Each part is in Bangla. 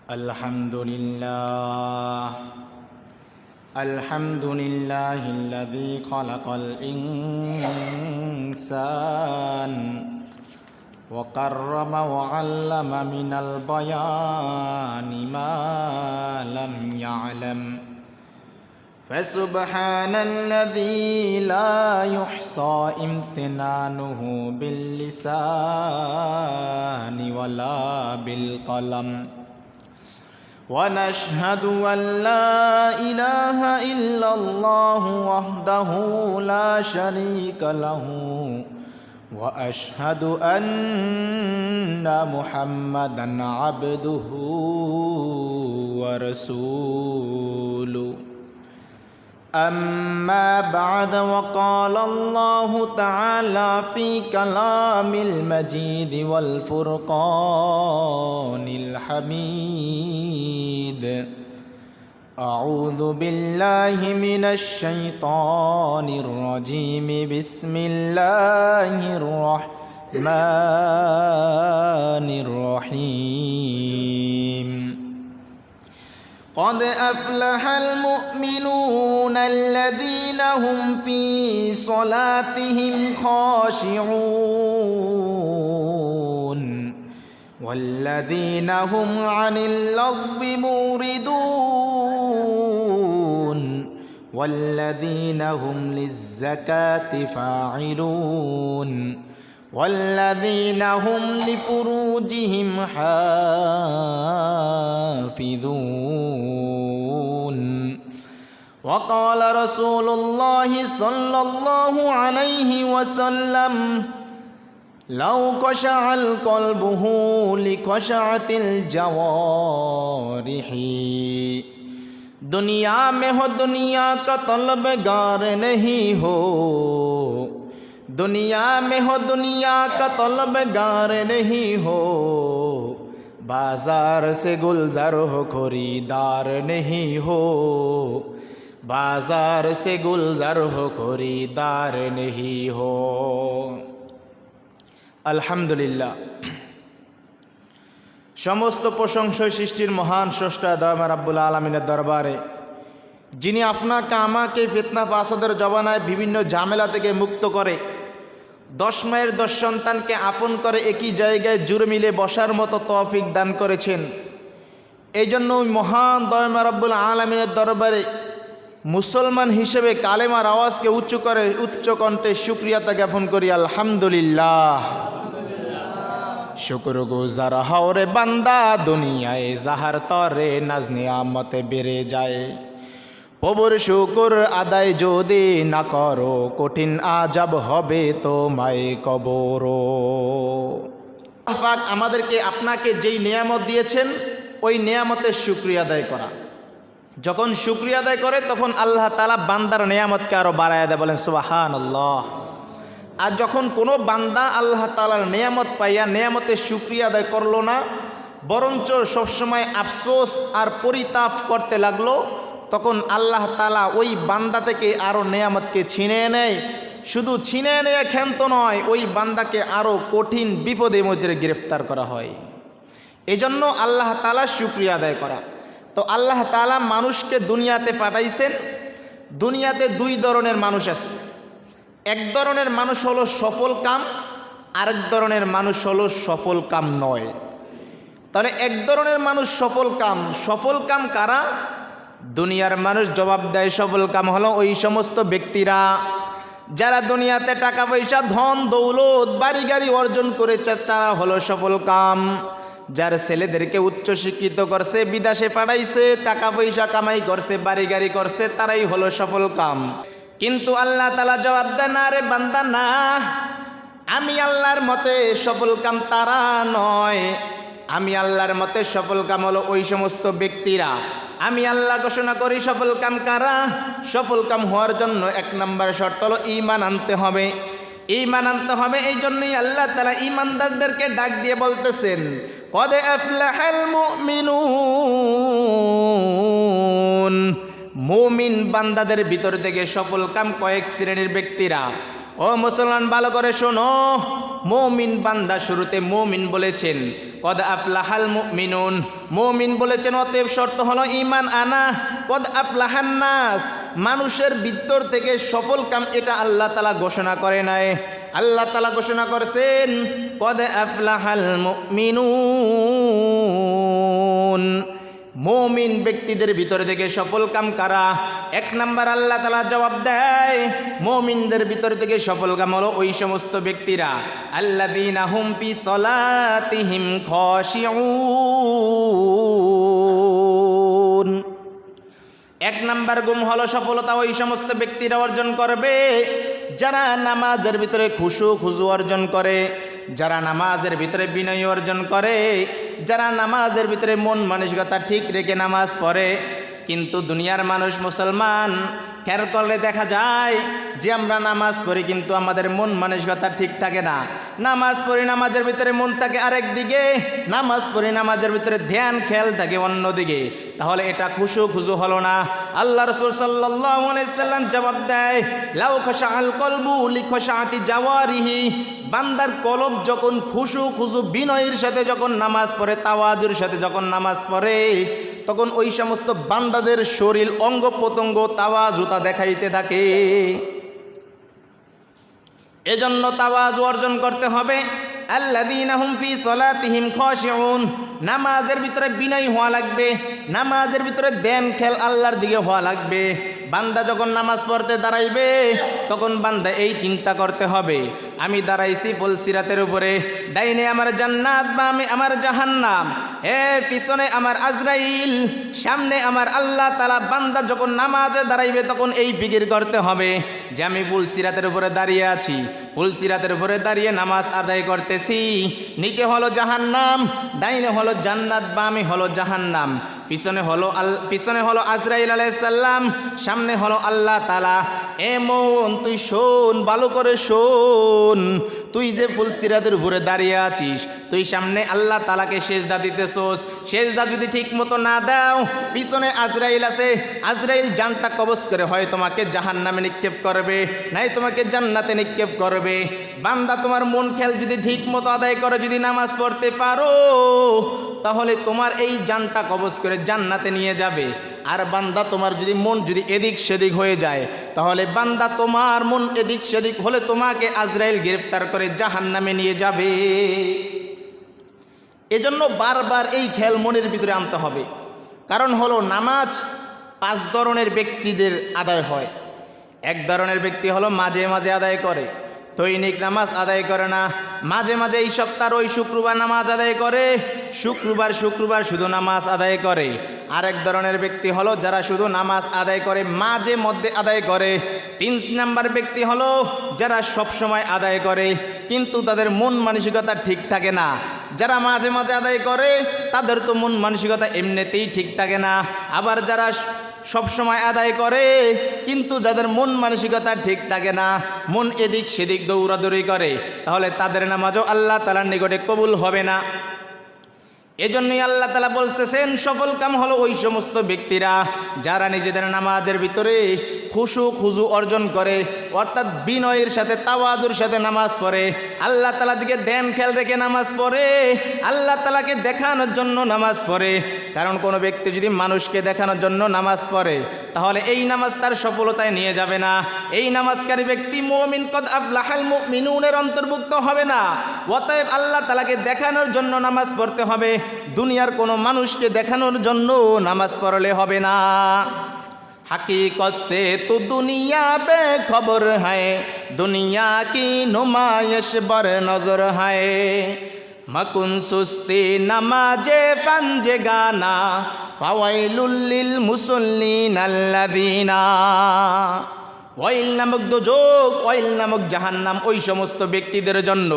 আলহামদুলিল্লাহিল্লাযী খালাকাল ইনসান ওয়া কাররামা ওয়া আল্লামা মিনাল বায়ানি মা লাম ইয়ালাম ফাসুবহানাল্লাযী লা ইউহসা ইমতিনানুহু বিল লিসানি ওয়ালা বিল কলম ونشهد أن لا إله إلا الله وحده لا شريك له وأشهد أن محمدا عبده ورسوله أما بعد وقال الله تعالى في كلام المجيد والفرقان الحميد أعوذ بالله من الشيطان الرجيم بسم الله الرحمن الرحيم قد أفلح المؤمنون الذين هم في صلاتهم خاشعون والذين هم عن اللغو معرضون والذين هم للزكاة فاعلون والذين هم لفروجهم حافظون وقال رسول الله صلى الله عليه وسلم لو خشع القلب لخشعت الجوارح दुनिया में हो दुनिया का तलबगार नहीं हो दुनिया में हो दुनिया का तलबगार नहीं हो बाजार से गुलजार हो खरीदार नहीं हो बाजार से गुलजार हो खरीदार नहीं हो আলহামদুলিল্লাহ সমস্ত প্রশংসা সৃষ্টির মহান স্রষ্টা দয়াময় রব্বুল আলামিনের দরবারে যিনি আপনাকে আমাকে ফিতনা ফাসাদের জবানায় বিভিন্ন ঝামেলা থেকে মুক্ত করে 10 মায়ের 10 সন্তানকে আপন করে একই জায়গায় জুড়ে মিলে বসার মতো তৌফিক দান করেছেন। এই জন্য ওই মহান দয়াময় রব্বুল আলামিনের দরবারে মুসলমান হিসেবে কালেমার আওয়াজকে উচ্চ করে উচ্চ কণ্ঠে শুকরিয়াতা জ্ঞাপন করি আলহামদুলিল্লাহ। শুকর গুজার হও রে বান্দা দুনিয়ায় যাহার তরে নাজ নিয়ামতে বেড়ে যায় প্রভুর শুকর আদায় যদি না করো কঠিন আযাব হবে তোমায় কবর। পাক আমাদেরকে আপনাকে যেই নিয়ামত দিয়েছেন ওই নিয়ামতের শুকরিয়া আদায় করা। যখন শুকরিয়া আদায় করে তখন আল্লাহ তাআলা বান্দার নিয়ামতকে আরো বাড়ায় দেয়, বলেন সুবহানাল্লাহ। আর যখন কোনো বান্দা আল্লাহ তাআলার নিয়ামত পাইয়া নিয়ামতের শুকরিয়া আদায় করলো না, বরঞ্চ সবসময় আফসোস আর পরিতাপ করতে লাগলো, তখন আল্লাহ তাআলা ওই বান্দা থেকে আরো নিয়ামতকে ছিনিয়ে নেয়। শুধু ছিনিয়ে নেয় ক্ষান্ত নয়, ওই বান্দাকে আরো কঠিন বিপদের মধ্যে গ্রেফতার করা হয়। এজন্য আল্লাহ তাআলা শুকরিয়া আদায় করা। তো আল্লাহ তাআলা মানুষকে দুনিয়াতে পাঠাইছেন। দুনিয়াতে 2 ধরনের মানুষ আছে। এক ধরনের মানুষ হলো সফল কাম, আরেক ধরনের মানুষ হলো সফল কাম নয়। তাহলে এক ধরনের মানুষ সফল কাম কারা? দুনিয়ার মানুষ জবাব দেয় সফল কাম হলো ওই সমস্ত ব্যক্তিরা যারা দুনিয়াতে টাকা পয়সা ধন দৌলত বাড়ি গাড়ি অর্জন করেছে, তারা হলো সফল কাম। যার ছেলেদেরকে উচ্চ শিক্ষিত করছে, বিদেশে পাঠাইছে, টাকা পয়সা কামাই করছে, বাড়ি গাড়ি করছে, তারাই হলো সফল কাম। কিন্তু আল্লাহ তাআলা জবাব দেন, না রে বান্দা, না, আমি আল্লাহর মতে সফল কাম তারা নয়। আমি আল্লাহর মতে সফল কাম হলো ওই সমস্ত ব্যক্তিরা। আমি আল্লাহ ঘোষণা করি সফল কাম কারা? সফল কাম হওয়ার জন্য 1 নম্বর শর্ত হলো ঈমান আনতে হবে। ঈমান আনতে হবে। এই জন্যই আল্লাহ তাআলা ঈমানদারদেরকে ডাক দিয়ে বলতেছেন, কদ আফলাহাল মুমিনুন। মুমিন বান্দাদের ভিতর থেকে সফল কাম কয়েক শ্রেণীর ব্যক্তিরা। ও মুসলমান, ভালো করে শোনো, মুমিন বান্দা শুরুতে মুমিন বলেছেন, কদ আফলাহাল মুমিনুন, মুমিন বলেছেন, অতএব শর্ত হলো ঈমান আনা। কদ আফলাহান নাস, মানুষের ভিতর থেকে সফল কাম, এটা আল্লাহ তাআলা ঘোষণা করে নাই। আল্লাহ তাআলা ঘোষণা করেছেন কদ আফলাহাল মুমিনুন, মুমিন ব্যক্তিদের ভিতর থেকে সফল কাম কারা? এক নাম্বার আল্লাহ তাআলা জবাব দেয়, মুমিনদের ভিতর থেকে সফল কাম হলো ওই সমস্ত ব্যক্তিরা আল্লাযীনা হুম ফি সলাতিহিম খাশিউন। এক নাম্বার গুণ হলো সফলতা ওই সমস্ত ব্যক্তিরা অর্জন করবে যারা নামাজের ভিতরে খুশু অর্জন করে, যারা নামাজের ভিতরে বিনয় অর্জন করে, যারা নামাজের ভিতরে মন মানসিকতা ঠিক রেখে নামাজ পড়ে। কিন্তু দুনিয়ার মানুষ মুসলমান খেয়াল করলে দেখা যায় যে আমরা নামাজ পড়ি কিন্তু আমাদের মন মানসিকতা ঠিক থাকে না। নামাজ পড়ি, নামাজের ভিতরে মন থাকে আরেক দিকে, নামাজ পড়ি, নামাজের ভিতরে ধ্যান খেয়াল থাকে অন্যদিকে। তাহলে এটা খুশু হলো না। আল্লাহ রাসূল সাল্লাল্লাহু আলাইহি সাল্লাম জবাব দেয়, লাউ খাশাআল কলবু লিখাশাআতি জাওয়ারিহি, বান্দার কলব যখন খুশু বিনয়ের সাথে যখন নামাজ পড়ে, তাওয়াজুর সাথে যখন নামাজ পড়ে, তখন ওই সমস্ত বান্দাদের শরীর অঙ্গ প্রত্যঙ্গ তাওয়াজুতা দেখাইতে থাকে। এজন্য তাওয়াজু অর্জন করতে হবে। আল্লাযীনা হুম ফি সলাতিহিম খাশিউন, নামাজের ভিতরে বিনয় হওয়া লাগবে, নামাজের ভিতরে ধ্যান খেয়াল আল্লাহর দিকে হওয়া লাগবে। বান্দা যখন নামাজ পড়তে দাঁড়াইবে তখন বান্দা এই চিন্তা করতে হবে, আমি দাঁড়াইছি পুলসিরাতের উপরে, ডাইনে আমার জান্নাত, বামে আমার জাহান্নাম, পিছনে আমার আজরাইল, সামনে আমার আল্লাহ তাআলা। বান্দা যখন নামাজে দাঁড়াইবে তখন এই ফিকির করতে হবে যে আমি পুলসিরাতের উপরে দাঁড়িয়ে আছি, পুলসিরাতের উপরে দাঁড়িয়ে নামাজ আদায় করতেছি। নিচে হলো জাহান্নাম, ডাইনে হলো জান্নাত, বামে হলো জাহান্নাম, পিছনে হলো আজরাইল আলাইহিস সালাম, সামনে হলো আল্লাহ তাআলা। এ মন তুই শোন, ভালো করে শোন, তুই যে ফুলসিরাতের উপরে দাঁড়িয়ে আছিস, তুই সামনে আল্লাহ তাআলাকে সেজদা দিতেছোস, সেজদা যদি ঠিক মতো না দাও, পিছনে আজরাইল আছে, আজরাইল জানটা কবজ করে হয় তোমাকে জাহান্নামে নিক্ষেপ করবে, নাই তোমাকে জান্নাতে নিক্ষেপ করবে। বান্দা তোমার মন খেয়াল যদি ঠিক মতো আদায় করে, যদি নামাজ পড়তে পারো, তাহলে তোমার এই জানটা কবজ করে জান্নাতে নিয়ে যাবে। আর বান্দা তোমার যদি মন যদি এদিক সেদিক হয়ে যায়, তাহলে বান্দা তোমার মন এদিক সেদিক হলে তোমাকে আজরাইল গ্রেফতার করে জাহান্নামে নিয়ে যাবে। এজন্য বারবার এই খেয়াল মনের ভিতরে আনতে হবে। কারণ হলো নামাজ 5 ধরনের ব্যক্তিদের আদায় হয়। এক ধরনের ব্যক্তি হলো মাঝে মাঝে আদায় করে, দৈনিক নামাজ আদায় করে না, মাঝে মাঝে এই সপ্তাহ ওই শুক্রবার নামাজ আদায় করে, শুক্রবার শুধু নামাজ আদায় করে। আরেক ধরনের ব্যক্তি হলো যারা শুধু নামাজ আদায় করে, মাঝে মধ্যে আদায় করে। 3 নাম্বার ব্যক্তি হলো যারা সব সময় আদায় করে কিন্তু তাদের মন মানসিকতা ঠিক থাকে না। যারা মাঝে মাঝে আদায় করে তাদের তো মন মানসিকতা এমনিতেই ঠিক থাকে না। আবার যারা সব সময় আদায় করে কিন্তু যাদের মন মানসিকতা ঠিক থাকে না, মন এদিক সেদিক দৌড়াদৌড়ি করে, তাহলে তাদের নামাজও আল্লাহ তাআলার নিকটে কবুল হবে না। এজন্যই আল্লাহ তাআলা বলতেছেন সফল কাম হলো ওই সমস্ত ব্যক্তিরা যারা নিজেদের নামাজের ভিতরে খুশু অর্জন করে, অর্থাৎ বিনয়ের সাথে তাওয়াজুর সাথে নামাজ পড়ে, আল্লাহ তাআলার দিকে ধ্যান খেয়াল রেখে নামাজ পড়ে, আল্লাহ তাআলাকে দেখানোর জন্য নামাজ পড়ে। কারণ কোনো ব্যক্তি যদি মানুষকে দেখানোর জন্য নামাজ পড়ে তাহলে এই নামাজ তার সফলতায় নিয়ে যাবে না। এই নামাজকারী ব্যক্তি মুমিন কদ আফলাহাল মুমিনুনের অন্তর্ভুক্ত হবে না। অতএব আল্লাহ তাআলাকে দেখানোর জন্য নামাজ পড়তে হবে, দুনিয়ার কোনো মানুষকে দেখানোর জন্য নামাজ পড়লে হবে না। हकीकत से तो दुनिया बेखबर है, दुनिया की नुमाइश बर नजर है। मकुन सुस्ती नमाजे पंजे गाना, फवाइलुल लिल मुसल्लिन अल्लज़ीना। ওয়াইল নামক দোজখ, ওয়াইল নামক জাহান্নাম ওই সমস্ত ব্যক্তিদের জন্য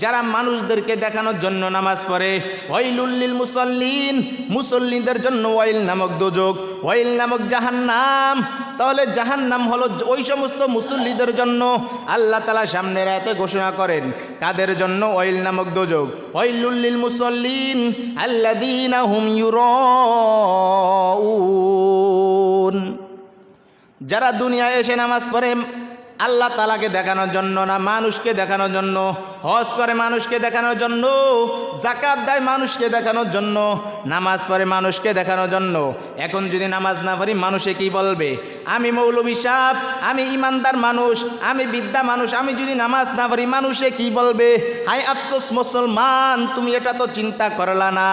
যারা মানুষদেরকে দেখানোর জন্য নামাজ পড়ে। ওয়াইলুল লিল মুসাল্লিন, মুসল্লিনদের জন্য ওয়াইল নামক দোজখ, ওয়াইল নামক জাহান্নাম। তাহলে জাহান্নাম হলো ওই সমস্ত মুসল্লিদের জন্য। আল্লাহ তাআলা সামনের আয়াতে ঘোষণা করেন কাদের জন্য? ওয়াইল নামক দোজখ। ওয়াইলুল লিল মুসাল্লিন আল্লাযীনা হুম ইউরাউন, যারা দুনিয়ায় এসে নামাজ পড়ে আল্লাহ তাআলাকে দেখানোর জন্য না, মানুষকে দেখানোর জন্য। হজ করে মানুষকে দেখানোর জন্য, যাকাত দেয় মানুষকে দেখানোর জন্য, নামাজ পড়ে মানুষকে দেখানোর জন্য। এখন যদি নামাজ না পড়ি মানুষে কি বলবে? আমি মৌলভী সাহেব, আমি ইমানদার মানুষ, আমি বিদ্যা মানুষ, আমি যদি নামাজ না পড়ি মানুষে কি বলবে? হায় আফসোস মুসলমান, তুমি এটা তো চিন্তা করলা না।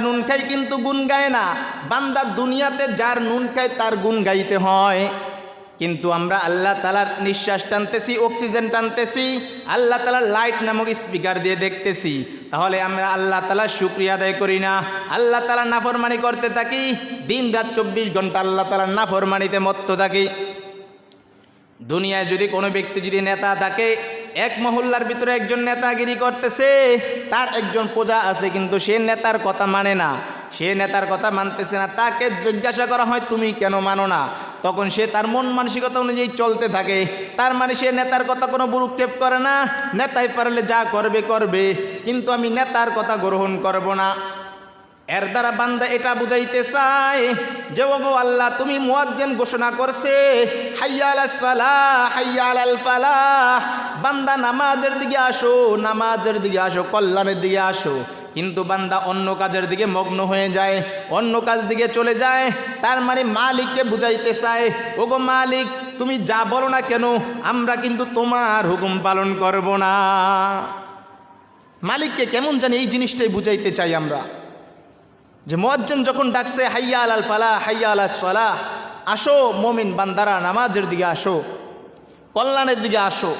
নুন খাই কিন্তু গুণ গায় না। বান্দা দুনিয়াতে যার নুন খায় তার গুণ গাইতে হয়। কিন্তু আমরা আল্লাহ তাআলার নিঃশ্বাস টানতেছি, অক্সিজেন টানতেছি, আল্লাহ তাআলার লাইট নামক স্পিকার দিয়ে দেখতেছি। তাহলে আমরা আল্লাহ তাআলার শুকরিয়া আদায় করি না, আল্লাহ তাআলার নাফরমানি করতে থাকি। দিন রাত 24 ঘন্টা আল্লাহ তাআলার নাফরমানিতে মত্ত থাকি। দুনিয়ায় যদি কোনো ব্যক্তি যদি নেতা থাকে, এক মহল্লার ভিতরে একজন নেতাগিরি করতেছে, তার একজন প্রজা আছে কিন্তু সে নেতার কথা মানে না, সে নেতার কথা মানতেছে না। তাকে জিজ্ঞাসা করা হয় তুমি কেন মানো না? তখন সে তার মন মানসিকতা অনুযায়ী চলতে থাকে। তার মানে সে নেতার কথা কোনো ভ্রুক্ষেপ করে না, নেতাই পারলে যা করবে করবে, কিন্তু আমি নেতার কথা গ্রহণ করব না। এর দ্বারা বান্দা এটা বুঝাইতে চায় যে ওগো আল্লাহ, তুমি মুয়াজ্জিন ঘোষণা করছে হাইয়া আলাস সালাহ হাইয়া আলাল ফালাহ, বান্দা নামাজের দিকে আসো, নামাজের দিকে আসো, কল্যাণের দিকে আসো। কিন্তু বান্দা অন্য কাজের দিকে মগ্ন হয়ে যায়, অন্য কাজ দিকে চলে যায়। তার মানে মালিককে বুঝাইতে চায় ওগো মালিক, তুমি যা বলো না কেন আমরা কিন্তু তোমার হুকুম পালন করব না। মালিককে কেমন জানি এই জিনিসটাই বুঝাইতে চাই আমরা, যে মুয়াজ্জিন যখন ডাকছে হাইয়া আলাল ফালাহ হাইয়া আলাস সালাহ, আসো মুমিন বান্দারা নামাজের দিকে আসো, কল্যাণের দিকে আসো,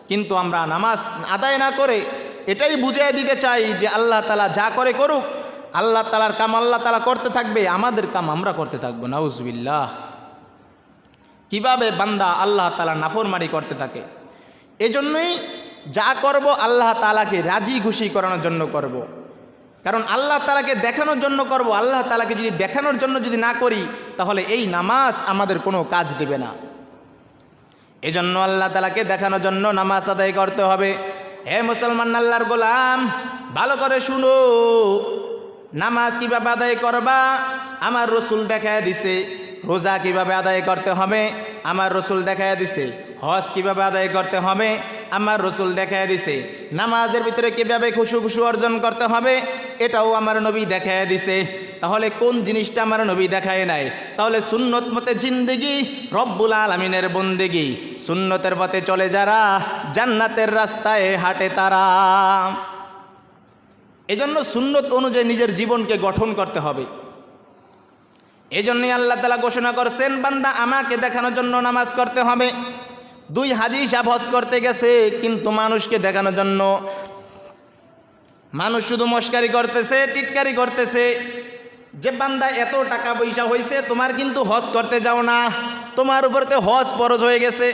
কিন্তু আমরা নামাজ আদায় না করে এটাই বুঝিয়ে দিতে চাই যে আল্লাহ তাআলা যা করে করুক, আল্লাহ তাআলার কাম আল্লাহ তাআলা করতে থাকবে, আমাদের কাম আমরা করতে থাকবো। নাউজুবিল্লাহ। কিভাবে বান্দা আল্লাহ তাআলার নাফরমানি করতে থাকে? এজন্যই যা করব আল্লাহ তাআলাকে রাজি খুশি করানোর জন্য করব। কারণ আল্লাহ তাআলাকে দেখানোর জন্য করব। আল্লাহ তাআলাকে যদি দেখানোর জন্য যদি না করি তাহলে এই নামাজ আমাদের কোনো কাজ দেবে না। এজন্য আল্লাহ তাআলাকে দেখানোর জন্য নামাজ আদায় করতে হবে। হে মুসলমান আল্লাহর গোলাম, ভালো করে শুনো, নামাজ কিভাবে আদায় করবা আমার রসুল দেখায় দিছে। রোজা কিভাবে আদায় করতে হবে আমার রসুল দেখায় দিছে। হজ কিভাবে আদায় করতে হবে আমার রসুল দেখায় দিছে। নামাজের ভিতরে কিভাবে খুশু অর্জন করতে হবে এটাও আমার নবী দেখায় দিছে। তাহলে কোন জিনিসটা আমার নবী দেখায় নাই? তাহলে সুন্নত মতে জিন্দেগি, রব্বুল আলামিনের বন্দেগি। সুন্নতের পথে চলে যারা জান্নাতের রাস্তায় হাঁটে তারা। এজন্য সুন্নত অনুযায়ী নিজের জীবনকে গঠন করতে হবে। এজন্যই আল্লাহ তাআলা ঘোষণা করছেন বান্দা আমাকে দেখানোর জন্য নামাজ করতে হবে। দুই হাজি সাহেব হজ করতে গেছে, কিন্তু মানুষকে দেখানোর জন্য। মানুষ শুধু মস্কারি করতেছে, টিটকারি করতেছে যে বান্দা এত টাকা পয়সা হয়েছে, তোমার কিন্তু হজ করতে যাও না, তোমার উপরতে হজ ফরজ হয়ে গেছে।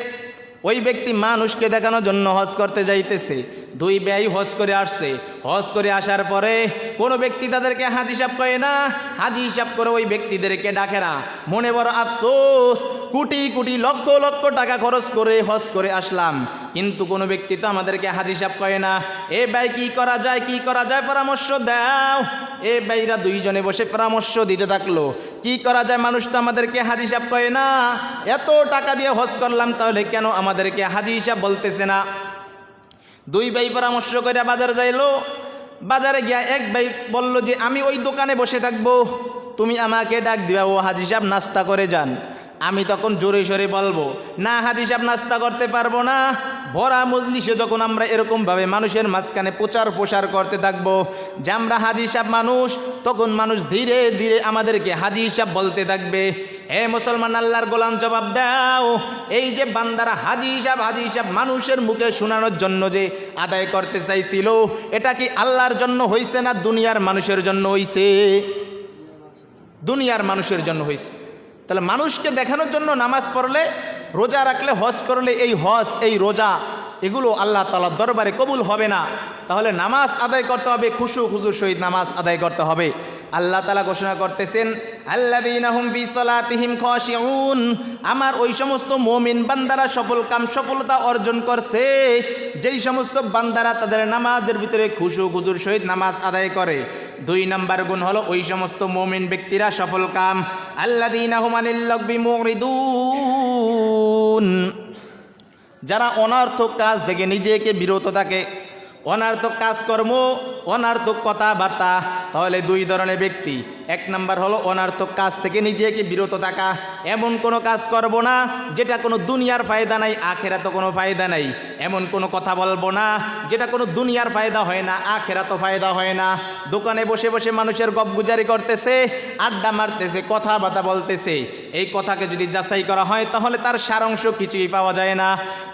ওই ব্যক্তি মানুষকে দেখানোর জন্য হজ করতে যাইতেছে। দুই ব্যয় হজ করে আসছে। হজ করে আসার পরে কোনো ব্যক্তি তাদেরকে হাজি হিসাব করে না, হাজি হিসাব করে ওই ব্যক্তিদেরকে ডাকে না। মনে বড় আফসোস, কোটি কোটি লক্ষ লক্ষ টাকা খরচ করে হজ করে আসলাম, কিন্তু কোনো ব্যক্তি তো আমাদেরকে হাজি হিসাব করে না। এ ভাই কি করা যায়, কি করা যায়, পরামর্শ দাও। এ ভাইরা দুইজনে বসে পরামর্শ দিতে থাকলো কি করা যায়। মানুষ তো আমাদেরকে হাজি হিসাব করে না, এত টাকা দিয়ে হজ করলাম, তাহলে কেন আমাদেরকে হাজি হিসাব বলতেছে না? দুই ভাই পরামর্শ করে বাজার যাইলো। বাজারে গিয়া এক ভাই বলল যে আমি ওই দোকানে বসে থাকবো, তুমি আমাকে ডাক দিবা, ও হাজি সাহেব নাস্তা করে যান। আমি তখন জোরে সরে বলবো না, হাজি সাহেব নাস্তা করতে পারবো না। ভরা মজলিসে যখন আমরা এরকমভাবে মানুষের মাঝখানে প্রচার প্রসার করতে থাকবো যে আমরা হাজি সাহেব মানুষ, তখন মানুষ ধীরে ধীরে আমাদেরকে হাজি সাহেব বলতে থাকবে। হে মুসলমান আল্লাহর গোলাম, জবাব দাও, এই যে বান্দারা হাজি হিসাব মানুষের মুখে শোনানোর জন্য যে আদায় করতে চাইছিল, এটা কি আল্লাহর জন্য হইছে না দুনিয়ার মানুষের জন্য হইছে? দুনিয়ার মানুষের জন্য হইছে। তাহলে মানুষকে দেখানোর জন্য নামাজ পড়লে, রোজা রাখলে, হজ করলে, এই হজ এই রোজা এগুলো আল্লাহ তাআলার দরবারে কবুল হবে না। তাহলে নামাজ আদায় করতে হবে, খুজুর সহিত নামাজ আদায় করতে হবে। আল্লাহ তাআলা ঘোষণা করতেছেন আল্লাযীনা হুম ফি সালাতিহিম খাশিউন, আমার ওই সমস্ত মুমিন বান্দারা সফলতা অর্জন করছে যেই সমস্ত বান্দারা তাদের নামাজের ভিতরে খুজুর সহিত নামাজ আদায় করে। দুই নাম্বার গুণ হলো ওই সমস্ত মুমিন ব্যক্তিরা সফল কাম। আল্লাযীনা হুম আনিল লাগবি মুরিদুন, যারা অনর্থক কাজ থেকে নিজেকে বিরত থাকে, অনর্থক কাজকর্ম, অনর্থক কথাবার্তা, তাহলে দুই ধরনের ব্যক্তি। এক নাম্বার হলো অনর্থক কাজ থেকে নিজেকে বিরত থাকা, এমন কোনো কাজ করব না যেটা কোনো দুনিয়ার ফায়দা নাই, আখেরাতে কোনো ফায়দা নাই। এমন কোনো কথা বলবো না যেটা কোনো দুনিয়ার ফায়দা হয় না, আখেরাতে ফায়দা হয় না। দোকানে বসে বসে মানুষের গপগুজারি করতেছে, আড্ডা মারতেছে, কথাবার্তা বলতেছে, এই কথাকে যদি যাচাই করা হয় তাহলে তার সারাংশ কিছুই পাওয়া যায় না।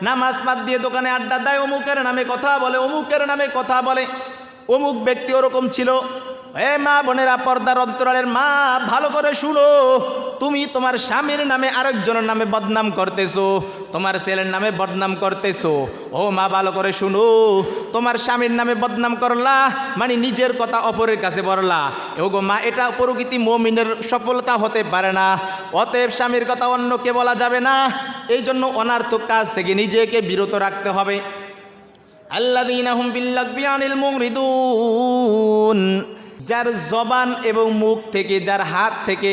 নামাজ বাদ দিয়ে দোকানে আড্ডা দেয়, অমুকের নামে কথা বলে, অমুকের নামে কথা বলে, অমুক ব্যক্তি ওরকম ছিল। হে মা বোনেরা, পর্দার অন্তরালের মা, ভালো করে শুনো, তুমি তোমার স্বামীর নামে আরেকজনের নামে বদনাম করতেছো, তোমার ছেলের নামে বদনাম করতেছো। ও মা, ভালো করে শুনো, তোমার স্বামীর নামে বদনাম করলা মানে নিজের কথা অপরের কাছে বললা। ও গো মা, এটা প্রকৃতি মুমিনের সফলতা হতে পারে না। অতএব স্বামীর কথা অন্যকে বলা যাবে না। এই জন্য অনর্থক কাজ থেকে নিজেকে বিরত রাখতে হবে। আল্লাযীনা হুম বিল-লাগবি আনিল মুরিদুন, যার জবান এবং মুখ থেকে, যার হাত থেকে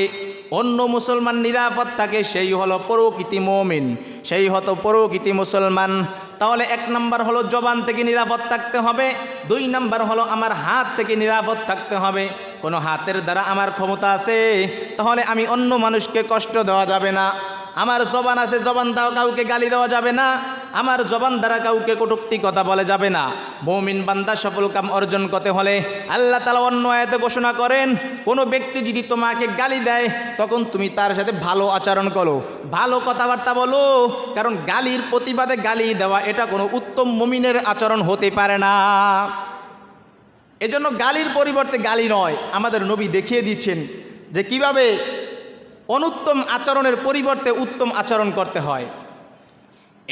অন্য মুসলমান নিরাপদ থাকে, সেই হলো প্রকৃতি মুমিন, সেই হতো প্রকৃতি মুসলমান। তাহলে এক নাম্বার হলো জবান থেকে নিরাপদ থাকতে হবে, দুই নাম্বার হলো আমার হাত থেকে নিরাপদ থাকতে হবে। কোনো হাতের দ্বারা আমার ক্ষমতা আছে, তাহলে আমি অন্য মানুষকে কষ্ট দেওয়া যাবে না। আমার জবান আছে, জবান দ্বারা কাউকে গালি দেওয়া যাবে না, আমার জবান দ্বারা কাউকে কটূক্তি কথা বলা যাবে না। মুমিন বান্দা সফল কাম অর্জন করতে হলে আল্লাহ তাআলা অন্য আয়াতে ঘোষণা করেন, কোনো ব্যক্তি যদি তোমাকে গালি দেয় তখন তুমি তার সাথে ভালো আচরণ করো, ভালো কথাবার্তা বলো, কারণ গালির প্রতিবাদে গালি দেওয়া এটা কোনো উত্তম মুমিনের আচরণ হতে পারে না। এজন্য গালির পরিবর্তে গালি নয়, আমাদের নবী দেখিয়ে দিচ্ছেন যে কিভাবে অনুত্তম আচরণের পরিবর্তে উত্তম আচরণ করতে হয়।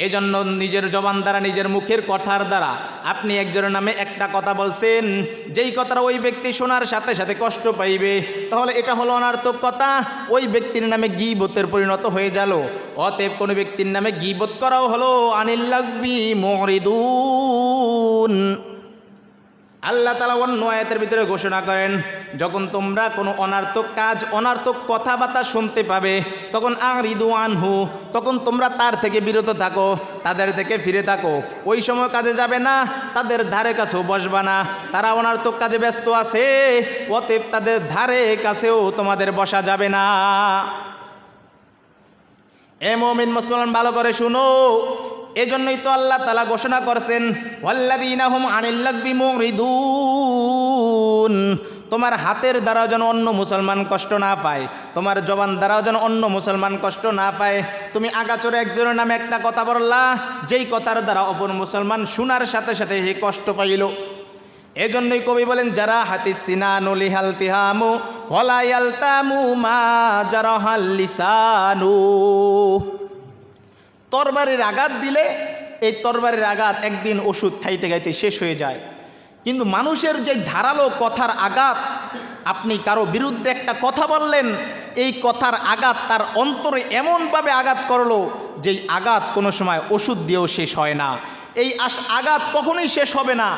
এজন্য নিজের জবান দ্বারা, নিজের মুখের কথার দ্বারা আপনি একজনের নামে একটা কথা বলছেন, যেই কথাটা ওই ব্যক্তি শোনার সাথে সাথে কষ্ট পাইবে, তাহলে এটা হলো অনর্থক কথা, ওই ব্যক্তির নামে গীবতের পরিণত হয়ে গেল। অতএব কোনো ব্যক্তির নামে গীবত করাও হলো আনিল লাগবি মুরিদুন। আল্লাহ তাআলা অন্য আয়াতের ভিতরে ঘোষণা করেন, যখন তোমরা কোনো অনর্থক কাজ, অনর্থক কথাবার্তা শুনতে পাবে, তখন আরিদু আনহু, তখন তোমরা তার থেকে বিরত থাকো, তাদের থেকে ফিরে থাকো। ওই সময় কাজে যাবে না, তাদের ধারে কাছেও বসবা না, তারা অনর্থক কাজে ব্যস্ত আছে, অতএব তাদের ধারে কাছেও তোমাদের বসা যাবে না। এ মুমিন মুসলমান, ভালো করে শুনো, এজন্যই তো আল্লাহ তাআলা ঘোষণা করছেন, ওয়াল্লাযীনা হুম আনিল লাগবি মুরিদুন। তোমার হাতের দ্বারাও যেন অন্য মুসলমান কষ্ট না পায়, তোমার জবান দ্বারাও যেন অন্য মুসলমান কষ্ট না পায়। তুমি আগাচরে একজনের নামে একটা কথা বললা, যেই কথার দ্বারা অপর মুসলমান শোনার সাথে সাথে সে কষ্ট পাইল। এজন্যই কবি বলেন, যারা হাতিস সিনানু লিহাল তিহামু ওয়ালা ইয়ালতামু মা জারাহাল লিসানু। তরবারির আঘাত দিলে এই তরবারির আঘাত একদিন ওষুধ খাইতে খাইতে শেষ হয়ে যায়, কিন্তু মানুষের যে ধারালো কথার আঘাত, আপনি কারো বিরুদ্ধে একটা কথা বললেন, এই কথার আঘাত তার অন্তরে এমনভাবে আঘাত করলো, যেই আঘাত কোনো সময় ওষুধ দিয়েও শেষ হয় না, এই আঘাত কখনোই শেষ হবে না।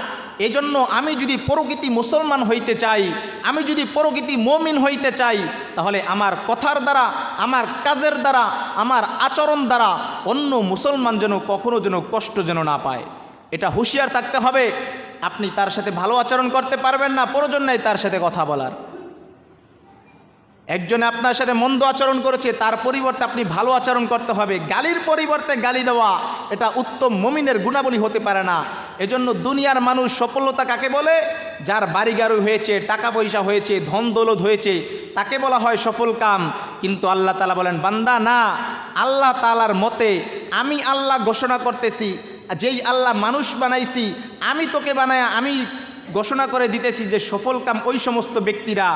এজন্য আমি যদি প্রকৃতি মুসলমান হইতে চাই, আমি যদি প্রকৃতি মুমিন হইতে চাই, তাহলে আমার কথার দ্বারা, আমার কাজের দ্বারা, আমার আচরণ দ্বারা অন্য মুসলমান যেন কখনো যেন কষ্ট যেন না পায়, এটা হুঁশিয়ার থাকতে হবে। আপনি তার সাথে ভালো আচরণ করতে পারবেন না, প্রয়োজন নাই তার সাথে কথা বলার। একজনে আপনার সাথে মন্দ আচরণ করেছে, তার পরিবর্তে আপনি ভালো আচরণ করতে হবে। গালির পরিবর্তে গালি দেওয়া এটা উত্তম মুমিনের গুণাবলী হতে পারে না। এজন্য দুনিয়ার মানুষ সফলতা কাকে বলে? যার বাড়িগাড়ি হয়েছে, টাকা পয়সা হয়েছে, ধন দৌলত হয়েছে, তাকে বলা হয় সফল কাম। কিন্তু আল্লাহ তাআলা বলেন, বান্দা না, আল্লাহ তাআলার মতে আমি আল্লাহ ঘোষণা করতেছি, যেই আল্লাহ মানুষ বানাইছি, আমি তোকে বানায় আমি ঘোষণা করে দিতেছি যে সফল কাম ওই সমস্ত ব্যক্তিরা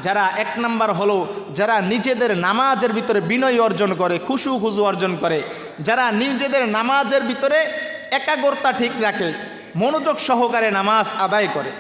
যারা এক নাম্বার হলো, যারা নিজেদের নামাজের ভিতরে বিনয় অর্জন করে, খুশু অর্জন করে, যারা নিজেদের নামাজের ভিতরে একাগ্রতা ঠিক রাখে, মনোযোগ সহকারে নামাজ আদায় করে।